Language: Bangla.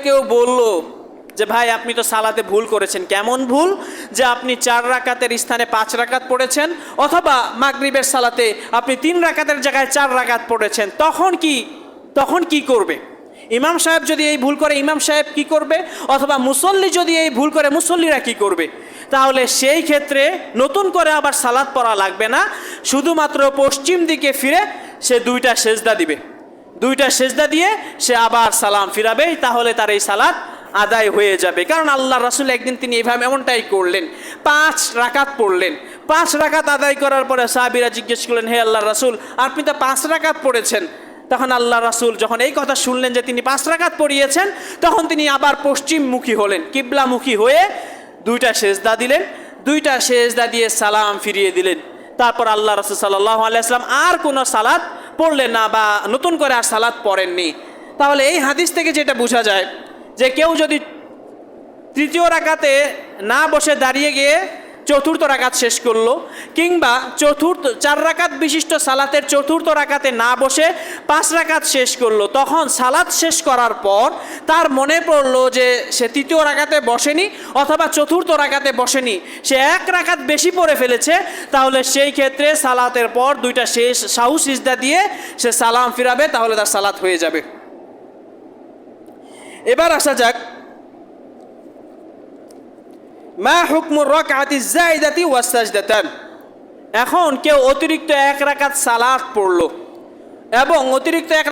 কেউ বলল যে ভাই আপনি তো সালাতে ভুল করেছেন। কেমন ভুল? যে আপনি 4 রাকাতের স্থানে 5 রাকাত পড়েছেন, অথবা মাগরিবের সালাতে আপনি 3 রাকাতের জায়গায় 4 রাকাত পড়েছেন। তখন কি করবে? ইমাম সাহেব যদি এই ভুল করে ইমাম সাহেব কি করবে? অথবা মুসল্লি যদি এই ভুল করে মুসল্লিরা কি করবে? তাহলে সেই ক্ষেত্রে নতুন করে আবার সালাত পড়া লাগবে না, শুধুমাত্র পশ্চিম দিকে ফিরে সে 2টা সেজদা দিবে। 2টা সেজদা দিয়ে সে আবার সালাম ফিরাবে, তাহলে তার এই সালাত আদায় হয়ে যাবে। কারণ আল্লাহ রাসূল একদিন তিনি এইভাবে এমনটাই করলেন, 5 রাকাত পড়লেন। 5 রাকাত আদায় করার পরে সাহাবীরা জিজ্ঞেস করলেন, হে আল্লাহর রাসূল, আপনি তো 5 রাকাত পড়েছেন। তখন আল্লাহ রাসূল যখন এই কথা শুনলেন যে তিনি 5 রাকাত পড়িয়েছেন, তখন তিনি আবার পশ্চিমমুখী হলেন, কিবলামুখী হয়ে 2টা সেজদা দিলেন। 2টা সেজদা দিয়ে সালাম ফিরিয়ে দিলেন। তারপর আল্লাহ রাসূল সাল্লাল্লাহু আলাইহি ওয়াসাল্লাম আর কোনো সালাত পড়লেন না, বা নতুন করে আর সালাত পড়েননি। তাহলে এই হাদিস থেকে যেটা বোঝা যায় যে কেউ যদি 3য় রাকাতে না বসে দাঁড়িয়ে গিয়ে 4র্থ রাকাত শেষ করলো, কিংবা 4 রাকাত বিশিষ্ট সালাতের 4র্থ রাকাতে না বসে 5 রাকাত শেষ করলো, তখন সালাত শেষ করার পর তার মনে পড়লো যে সে 3য় রাকাতে বসেনি অথবা 4র্থ রাকাতে বসেনি, সে 1 রাকাত বেশি পড়ে ফেলেছে, তাহলে সেই ক্ষেত্রে সালাতের পর 2টা শেষ সাহু সিজদা দিয়ে সে সালাম ফিরাবে, তাহলে তার সালাত হয়ে যাবে। এবার আসা যাক মা হুকমুর রাকআতি যায়দাতি ওয়াস সাজদাতান। এখন কেউ অতিরিক্ত 1 রাকাত সালাত পড়লো এবং অতিরিক্ত 1